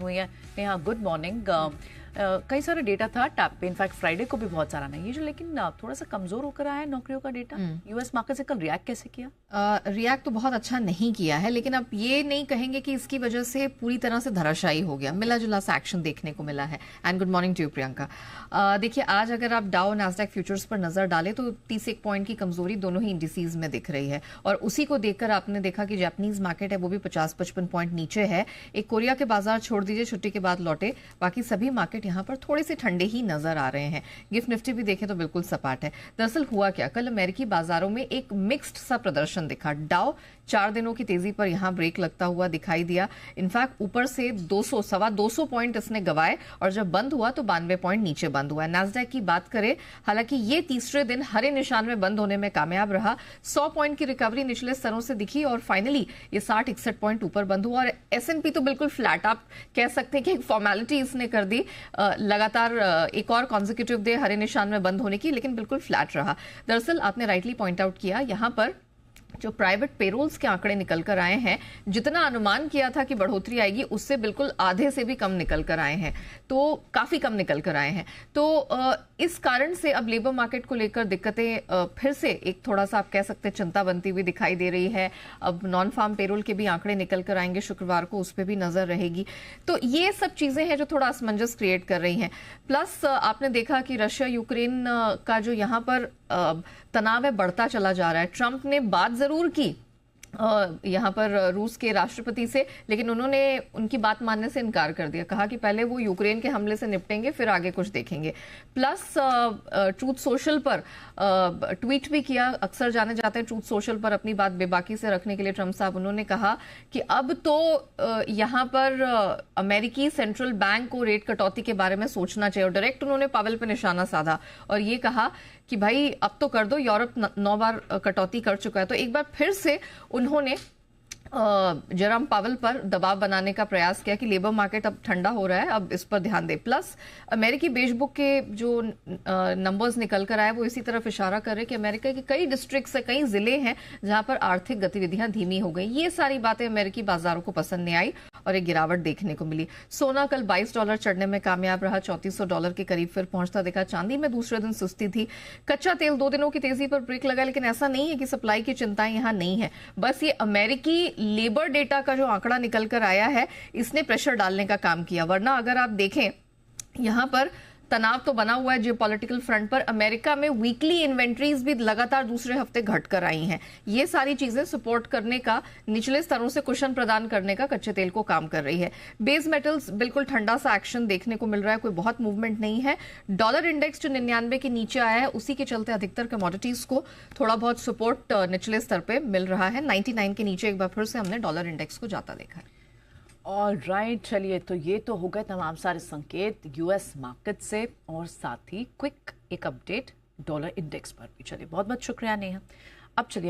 हुई है। Neha, good morning. कई सारा डेटा था टैब पे, इनफैक्ट फ्राइडे को भी बहुत सारा नहीं, ये जो लेकिन थोड़ा सा कमजोर होकर आया है नौकरियों का डेटा। यूएस मार्केट से कल रिएक्ट कैसे किया? रिएक्ट तो बहुत अच्छा नहीं किया है, लेकिन अब ये नहीं कहेंगे कि इसकी वजह से पूरी तरह से धराशायी हो गया, मिला जुला सा एक्शन देखने को मिला है। And good morning to you Priyanka. देखिए, आज अगर आप डाउ नैस्डैक फ्यूचर्स पर नजर डालें तो 31 पॉइंट की कमजोरी दोनों ही इंडिसीज में दिख रही है, और उसी को देखकर आपने देखा कि जापानीज मार्केट है वो भी 50-55 पॉइंट नीचे है। एक कोरिया के बाजार छोड़ दीजिए, छुट्टी के बाद लौटे, बाकी सभी मार्केट यहाँ पर थोड़े से ठंडे ही नजर आ रहे हैं। गिफ्ट निफ्टी भी देखें तो बिल्कुल सपाट है। दरअसल हुआ क्या, कल अमेरिकी बाजारों में एक मिक्स्ड सा प्रदर्शन दिखा। डाउ 4 दिनों की तेजी पर यहां ब्रेक लगता हुआ दिखाई दिया। इनफैक्ट ऊपर से 200 पॉइंट इसने गवाए, और जब बंद हुआ तो 92 पॉइंट नीचे बंद हुआ। नैस्डैक की बात करें, हालांकि ये तीसरे दिन हरे निशान में बंद होने में कामयाब रहा। 100 पॉइंट की रिकवरी निचले स्तरों से दिखी और फाइनली ये 60-61 पॉइंट ऊपर बंद हुआ। और S&P तो बिल्कुल फ्लैट, आप कह सकते हैं कि एक फॉर्मेलिटी इसने कर दी, लगातार एक और कॉन्जिक्यूटिव डे हरे निशान में बंद होने की, लेकिन बिल्कुल फ्लैट रहा। दरअसल आपने राइटली पॉइंट आउट किया, यहां पर जो प्राइवेट पेरोल्स के आंकड़े निकल कर आए हैं, जितना अनुमान किया था कि बढ़ोतरी आएगी उससे बिल्कुल आधे से भी कम निकल कर आए हैं, तो काफी कम निकल कर आए हैं। तो इस कारण से अब लेबर मार्केट को लेकर दिक्कतें फिर से एक थोड़ा सा आप कह सकते हैं चिंता बनती हुई दिखाई दे रही है। अब नॉन फार्म पेरोल के भी आंकड़े निकल कर आएंगे शुक्रवार को, उस पर भी नजर रहेगी। तो ये सब चीजें हैं जो थोड़ा असमंजस क्रिएट कर रही हैं। प्लस आपने देखा कि रशिया यूक्रेन का जो यहाँ पर तनाव है बढ़ता चला जा रहा है। ट्रंप ने बात जरूर की यहाँ पर रूस के राष्ट्रपति से, लेकिन उन्होंने उनकी बात मानने से इनकार कर दिया, कहा कि पहले वो यूक्रेन के हमले से निपटेंगे फिर आगे कुछ देखेंगे। प्लस ट्रूथ सोशल पर ट्वीट भी किया, अक्सर जाने जाते हैं ट्रूथ सोशल पर अपनी बात बेबाकी से रखने के लिए ट्रंप साहब। उन्होंने कहा कि अब तो यहाँ पर अमेरिकी सेंट्रल बैंक को रेट कटौती के बारे में सोचना चाहिए, और डायरेक्ट उन्होंने पावेल पर निशाना साधा और ये कहा कि भाई अब तो कर दो, यूरोप 9 बार कटौती कर चुका है। तो एक बार फिर से उन्होंने जेरोम पावेल पर दबाव बनाने का प्रयास किया कि लेबर मार्केट अब ठंडा हो रहा है, अब इस पर ध्यान दे। प्लस अमेरिकी बेस बुक के जो नंबर्स निकल कर आए वो इसी तरफ इशारा कर रहे हैं कि अमेरिका के कई डिस्ट्रिक्ट्स है, कई जिले हैं जहां पर आर्थिक गतिविधियां धीमी हो गई। ये सारी बातें अमेरिकी बाजारों को पसंद नहीं आई और एक गिरावट देखने को मिली। सोना कल $22 चढ़ने में कामयाब रहा, $3400 के करीब फिर पहुंचता दिखा। चांदी में दूसरे दिन सुस्ती थी। कच्चा तेल 2 दिनों की तेजी पर ब्रेक लगा, लेकिन ऐसा नहीं है कि सप्लाई की चिंताएं यहां नहीं है, बस ये अमेरिकी लेबर डेटा का जो आंकड़ा निकल कर आया है इसने प्रेशर डालने का काम किया। वरना अगर आप देखें यहां पर तनाव तो बना हुआ है जियोपॉलिटिकल फ्रंट पर। अमेरिका में वीकली इन्वेंट्रीज भी लगातार दूसरे हफ्ते घट कर आई हैं। ये सारी चीजें सपोर्ट करने का, निचले स्तरों से कुशन प्रदान करने का कच्चे तेल को काम कर रही है। बेस मेटल्स बिल्कुल ठंडा सा एक्शन देखने को मिल रहा है, कोई बहुत मूवमेंट नहीं है। डॉलर इंडेक्स जो 99 के नीचे आया है उसी के चलते अधिकतर कमोडिटीज को थोड़ा बहुत सपोर्ट निचले स्तर पर मिल रहा है। 99 के नीचे एक बार फिर से हमने डॉलर इंडेक्स को जाता देखा है। ऑलराइट, चलिए, तो ये तो हो गए तमाम सारे संकेत यूएस मार्केट से, और साथ ही क्विक एक अपडेट डॉलर इंडेक्स पर भी। चलिए, बहुत बहुत शुक्रिया नेहा। अब चलिए